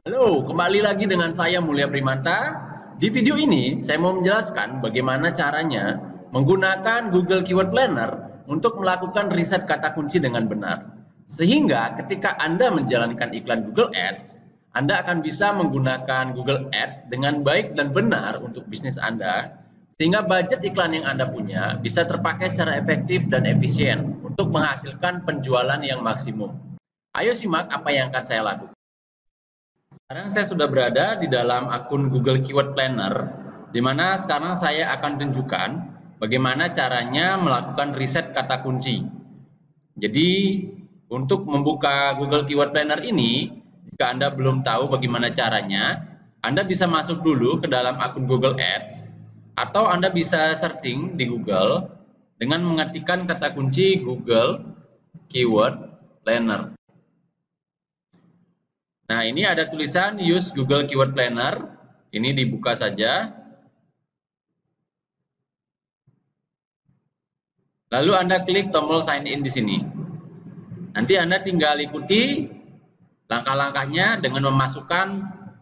Halo, kembali lagi dengan saya Mulia Primanta. Di video ini, saya mau menjelaskan bagaimana caranya menggunakan Google Keyword Planner untuk melakukan riset kata kunci dengan benar. Sehingga ketika Anda menjalankan iklan Google Ads, Anda akan bisa menggunakan Google Ads dengan baik dan benar untuk bisnis Anda, sehingga budget iklan yang Anda punya bisa terpakai secara efektif dan efisien untuk menghasilkan penjualan yang maksimum. Ayo simak apa yang akan saya lakukan. Sekarang saya sudah berada di dalam akun Google Keyword Planner, di mana sekarang saya akan tunjukkan bagaimana caranya melakukan riset kata kunci. Jadi, untuk membuka Google Keyword Planner ini, jika Anda belum tahu bagaimana caranya, Anda bisa masuk dulu ke dalam akun Google Ads, atau Anda bisa searching di Google dengan mengetikkan kata kunci Google Keyword Planner. Nah, ini ada tulisan use Google Keyword Planner. Ini dibuka saja. Lalu Anda klik tombol sign in di sini. Nanti Anda tinggal ikuti langkah-langkahnya dengan memasukkan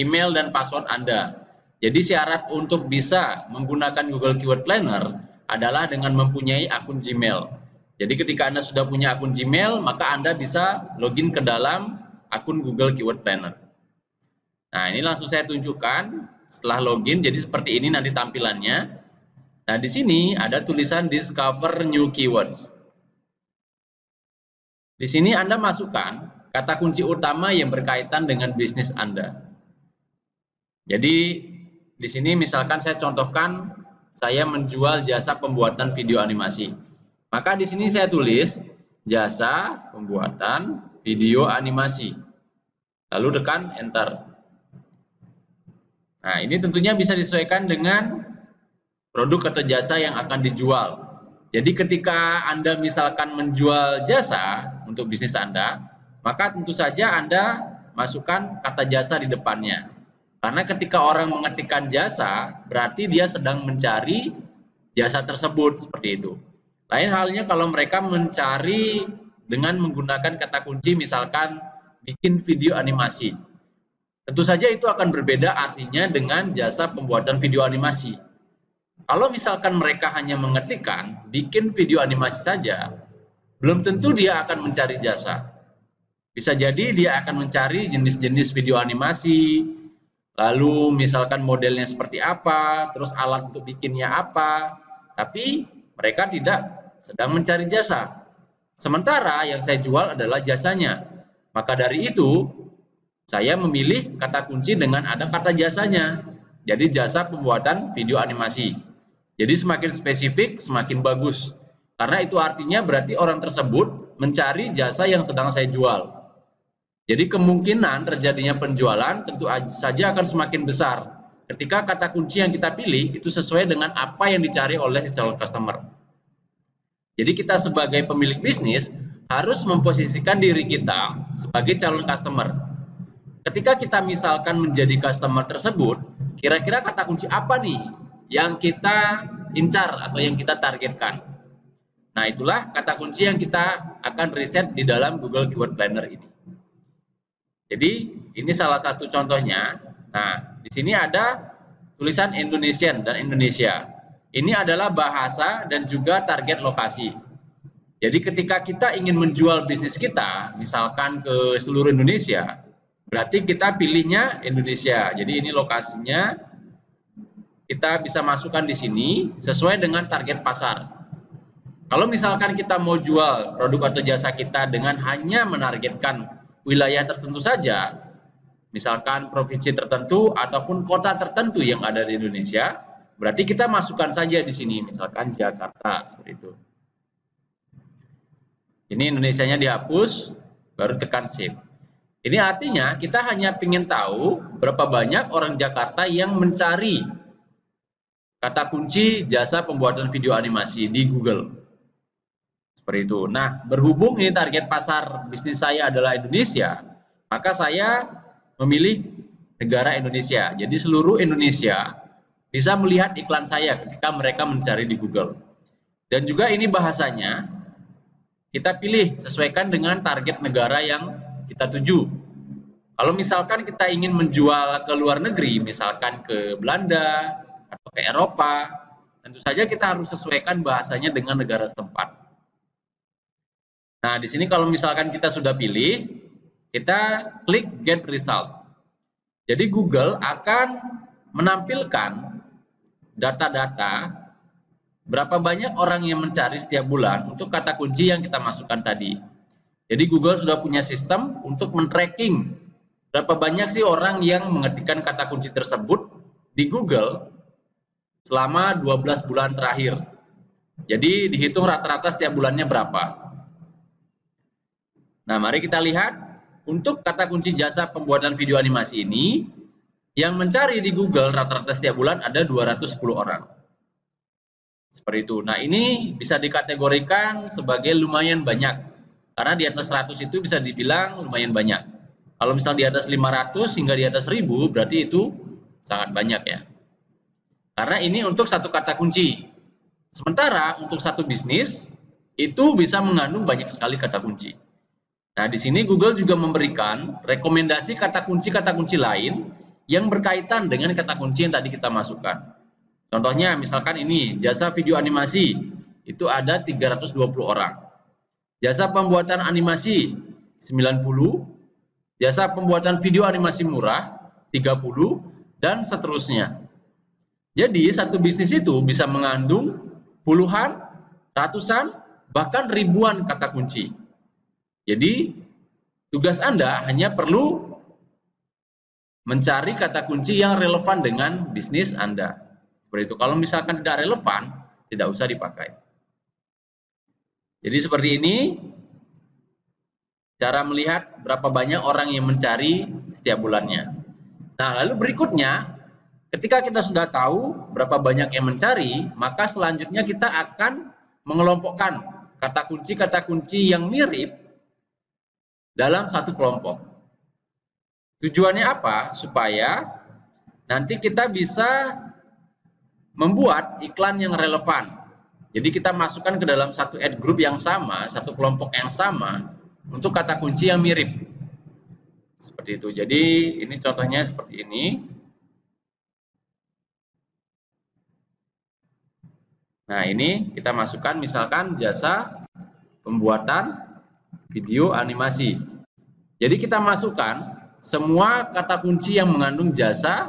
email dan password Anda. Jadi syarat untuk bisa menggunakan Google Keyword Planner adalah dengan mempunyai akun Gmail. Jadi ketika Anda sudah punya akun Gmail, maka Anda bisa login ke dalam akun Google Keyword Planner. Nah, ini langsung saya tunjukkan setelah login, jadi seperti ini nanti tampilannya. Nah, di sini ada tulisan Discover New Keywords. Di sini Anda masukkan kata kunci utama yang berkaitan dengan bisnis Anda. Jadi, di sini misalkan saya contohkan, saya menjual jasa pembuatan video animasi. Maka di sini saya tulis jasa pembuatan video animasi. Lalu tekan enter. Nah, ini tentunya bisa disesuaikan dengan produk atau jasa yang akan dijual. Jadi ketika Anda misalkan menjual jasa untuk bisnis Anda, maka tentu saja Anda masukkan kata jasa di depannya. Karena ketika orang mengetikkan jasa, berarti dia sedang mencari jasa tersebut, seperti itu. Lain halnya kalau mereka mencari dengan menggunakan kata kunci misalkan bikin video animasi. Tentu saja itu akan berbeda artinya dengan jasa pembuatan video animasi. Kalau misalkan mereka hanya mengetikkan bikin video animasi saja, belum tentu dia akan mencari jasa. Bisa jadi dia akan mencari jenis-jenis video animasi, lalu misalkan modelnya seperti apa, terus alat untuk bikinnya apa, tapi mereka tidak sedang mencari jasa. Sementara yang saya jual adalah jasanya. Maka dari itu, saya memilih kata kunci dengan ada kata jasanya. Jadi jasa pembuatan video animasi. Jadi semakin spesifik, semakin bagus. Karena itu artinya berarti orang tersebut mencari jasa yang sedang saya jual. Jadi kemungkinan terjadinya penjualan tentu saja akan semakin besar. Ketika kata kunci yang kita pilih itu sesuai dengan apa yang dicari oleh si calon customer. Jadi kita sebagai pemilik bisnis harus memposisikan diri kita sebagai calon customer. Ketika kita misalkan menjadi customer tersebut, kira-kira kata kunci apa nih yang kita incar atau yang kita targetkan? Nah, itulah kata kunci yang kita akan riset di dalam Google Keyword Planner ini. Jadi, ini salah satu contohnya. Nah, di sini ada tulisan Indonesian dan Indonesia. Ini adalah bahasa dan juga target lokasi. Jadi ketika kita ingin menjual bisnis kita, misalkan ke seluruh Indonesia, berarti kita pilihnya Indonesia. Jadi ini lokasinya, kita bisa masukkan di sini sesuai dengan target pasar. Kalau misalkan kita mau jual produk atau jasa kita dengan hanya menargetkan wilayah tertentu saja, misalkan provinsi tertentu ataupun kota tertentu yang ada di Indonesia, berarti kita masukkan saja di sini, misalkan Jakarta, seperti itu. Ini Indonesianya dihapus, baru tekan save. Ini artinya kita hanya ingin tahu berapa banyak orang Jakarta yang mencari kata kunci jasa pembuatan video animasi di Google. Seperti itu. Nah, berhubung ini target pasar bisnis saya adalah Indonesia, maka saya memilih negara Indonesia. Jadi seluruh Indonesia bisa melihat iklan saya ketika mereka mencari di Google. Dan juga ini bahasanya kita pilih sesuaikan dengan target negara yang kita tuju. Kalau misalkan kita ingin menjual ke luar negeri, misalkan ke Belanda atau ke Eropa, tentu saja kita harus sesuaikan bahasanya dengan negara setempat. Nah, di sini kalau misalkan kita sudah pilih, kita klik Get Result. Jadi Google akan menampilkan data-data berapa banyak orang yang mencari setiap bulan untuk kata kunci yang kita masukkan tadi. Jadi Google sudah punya sistem untuk men-tracking berapa banyak sih orang yang mengetikkan kata kunci tersebut di Google selama 12 bulan terakhir. Jadi dihitung rata-rata setiap bulannya berapa. Nah, mari kita lihat untuk kata kunci jasa pembuatan video animasi ini yang mencari di Google rata-rata setiap bulan ada 210 orang. Seperti itu. Nah, ini bisa dikategorikan sebagai lumayan banyak. Karena di atas 100 itu bisa dibilang lumayan banyak. Kalau misal di atas 500 hingga di atas 1000 berarti itu sangat banyak ya. Karena ini untuk satu kata kunci. Sementara untuk satu bisnis itu bisa mengandung banyak sekali kata kunci. Nah, di sini Google juga memberikan rekomendasi kata kunci lain yang berkaitan dengan kata kunci yang tadi kita masukkan. Contohnya misalkan ini, jasa video animasi, itu ada 320 orang. Jasa pembuatan animasi, 90. Jasa pembuatan video animasi murah, 30. Dan seterusnya. Jadi satu bisnis itu bisa mengandung puluhan, ratusan, bahkan ribuan kata kunci. Jadi tugas Anda hanya perlu mencari kata kunci yang relevan dengan bisnis Anda. Seperti itu. Kalau misalkan tidak relevan, tidak usah dipakai. Jadi seperti ini cara melihat berapa banyak orang yang mencari setiap bulannya. Nah, lalu berikutnya, ketika kita sudah tahu berapa banyak yang mencari, maka selanjutnya kita akan mengelompokkan kata kunci yang mirip dalam satu kelompok. Tujuannya apa? Supaya nanti kita bisa membuat iklan yang relevan. Jadi kita masukkan ke dalam satu ad group yang sama, satu kelompok yang sama untuk kata kunci yang mirip. Seperti itu. Jadi ini contohnya seperti ini. Nah, ini kita masukkan misalkan jasa pembuatan video animasi. Jadi kita masukkan semua kata kunci yang mengandung jasa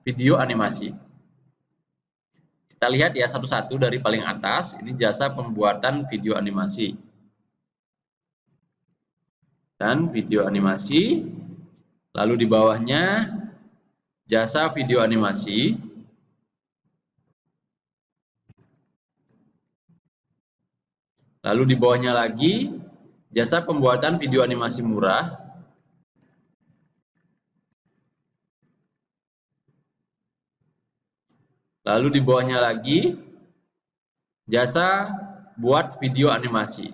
video animasi. Kita lihat ya satu-satu dari paling atas, ini jasa pembuatan video animasi. Dan video animasi, lalu di bawahnya jasa video animasi. Lalu di bawahnya lagi jasa pembuatan video animasi murah. Lalu di bawahnya lagi jasa buat video animasi.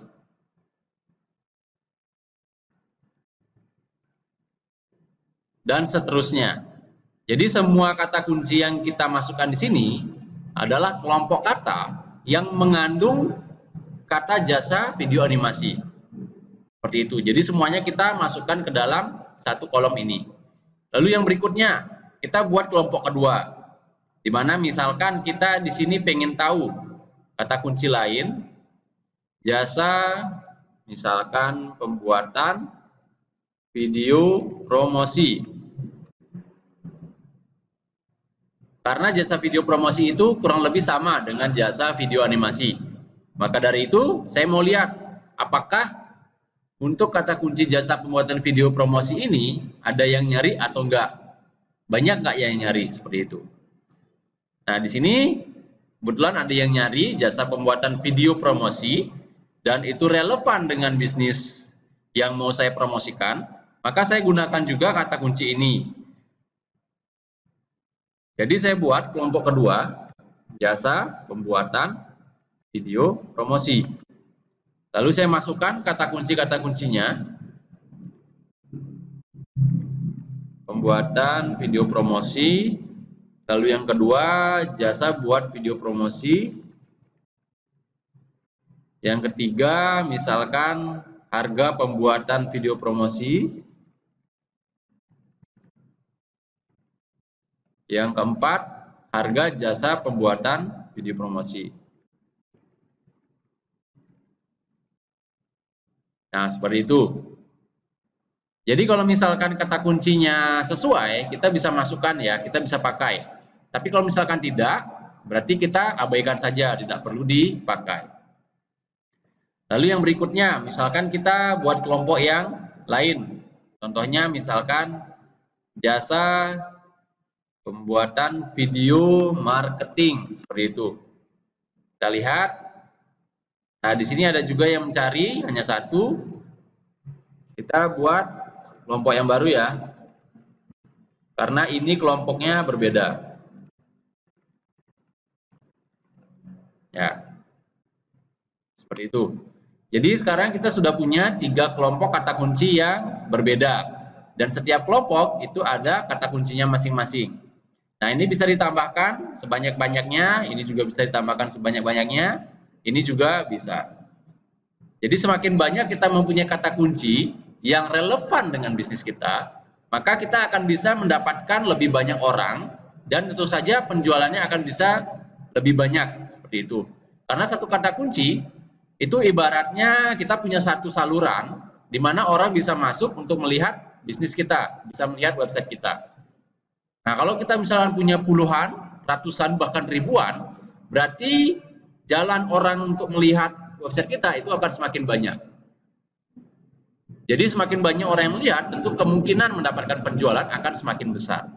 Dan seterusnya. Jadi semua kata kunci yang kita masukkan di sini adalah kelompok kata yang mengandung kata jasa video animasi. Seperti itu. Jadi semuanya kita masukkan ke dalam satu kolom ini. Lalu yang berikutnya, kita buat kelompok kedua. Di mana misalkan kita di sini pengen tahu kata kunci lain, jasa misalkan pembuatan video promosi. Karena jasa video promosi itu kurang lebih sama dengan jasa video animasi. Maka dari itu saya mau lihat apakah untuk kata kunci jasa pembuatan video promosi ini ada yang nyari atau enggak. Banyak enggak yang nyari seperti itu. Nah, di sini kebetulan ada yang nyari jasa pembuatan video promosi dan itu relevan dengan bisnis yang mau saya promosikan, maka saya gunakan juga kata kunci ini. Jadi saya buat kelompok kedua, jasa pembuatan video promosi. Lalu saya masukkan kata kuncinya. Pembuatan video promosi. Lalu yang kedua, jasa buat video promosi. Yang ketiga, misalkan harga pembuatan video promosi. Yang keempat, harga jasa pembuatan video promosi. Nah, seperti itu. Jadi kalau misalkan kata kuncinya sesuai, kita bisa masukkan ya, kita bisa pakai. Tapi kalau misalkan tidak, berarti kita abaikan saja, tidak perlu dipakai. Lalu yang berikutnya, misalkan kita buat kelompok yang lain. Contohnya misalkan jasa pembuatan video marketing, seperti itu. Kita lihat. Nah, di sini ada juga yang mencari, hanya satu. Kita buat kelompok yang baru ya. Karena ini kelompoknya berbeda. Ya. Seperti itu. Jadi sekarang kita sudah punya 3 kelompok kata kunci yang berbeda. Dan setiap kelompok itu ada kata kuncinya masing-masing. Nah, ini bisa ditambahkan sebanyak-banyaknya, ini juga bisa ditambahkan sebanyak-banyaknya, ini juga bisa. Jadi semakin banyak kita mempunyai kata kunci yang relevan dengan bisnis kita, maka kita akan bisa mendapatkan lebih banyak orang, dan tentu saja penjualannya akan bisa lebih banyak, seperti itu. Karena satu kata kunci, itu ibaratnya kita punya satu saluran, di mana orang bisa masuk untuk melihat bisnis kita, bisa melihat website kita. Nah, kalau kita misalnya punya puluhan, ratusan, bahkan ribuan, berarti jalan orang untuk melihat website kita itu akan semakin banyak. Jadi semakin banyak orang yang melihat, tentu kemungkinan mendapatkan penjualan akan semakin besar.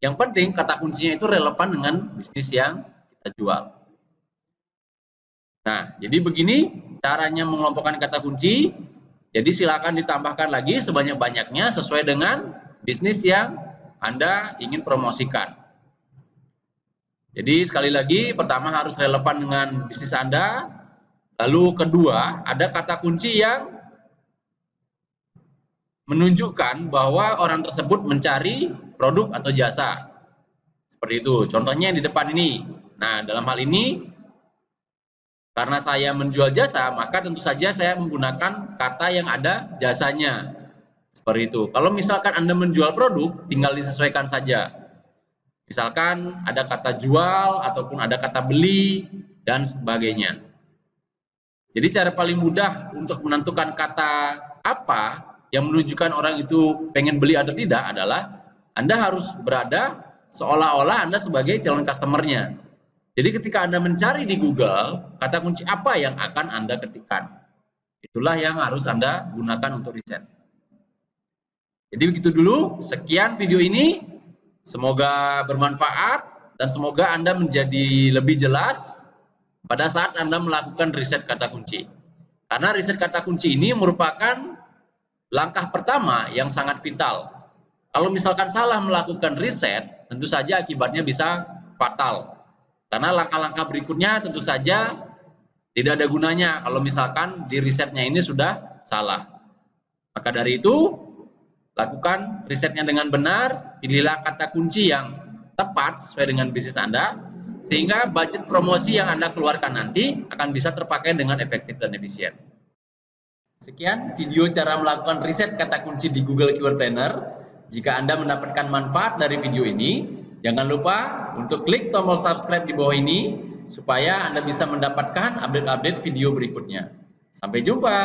Yang penting kata kuncinya itu relevan dengan bisnis yang kita jual. Nah, jadi begini caranya mengelompokkan kata kunci. Jadi silakan ditambahkan lagi sebanyak-banyaknya sesuai dengan bisnis yang Anda ingin promosikan. Jadi sekali lagi, pertama harus relevan dengan bisnis Anda. Lalu kedua, ada kata kunci yang menunjukkan bahwa orang tersebut mencari produk atau jasa. Seperti itu. Contohnya di depan ini. Nah, dalam hal ini, karena saya menjual jasa, maka tentu saja saya menggunakan kata yang ada jasanya. Seperti itu. Kalau misalkan Anda menjual produk, tinggal disesuaikan saja. Misalkan ada kata jual, ataupun ada kata beli, dan sebagainya. Jadi cara paling mudah untuk menentukan kata apa yang menunjukkan orang itu pengen beli atau tidak adalah Anda harus berada seolah-olah Anda sebagai calon customer-nya. Jadi ketika Anda mencari di Google, kata kunci apa yang akan Anda ketikkan? Itulah yang harus Anda gunakan untuk riset. Jadi begitu dulu, sekian video ini. Semoga bermanfaat dan semoga Anda menjadi lebih jelas pada saat Anda melakukan riset kata kunci. Karena riset kata kunci ini merupakan langkah pertama yang sangat vital. Kalau misalkan salah melakukan riset, tentu saja akibatnya bisa fatal. Karena langkah-langkah berikutnya tentu saja tidak ada gunanya kalau misalkan di risetnya ini sudah salah. Maka dari itu, lakukan risetnya dengan benar, pilihlah kata kunci yang tepat sesuai dengan bisnis Anda, sehingga budget promosi yang Anda keluarkan nanti akan bisa terpakai dengan efektif dan efisien. Sekian video cara melakukan riset kata kunci di Google Keyword Planner. Jika Anda mendapatkan manfaat dari video ini, jangan lupa untuk klik tombol subscribe di bawah ini supaya Anda bisa mendapatkan update-update video berikutnya. Sampai jumpa!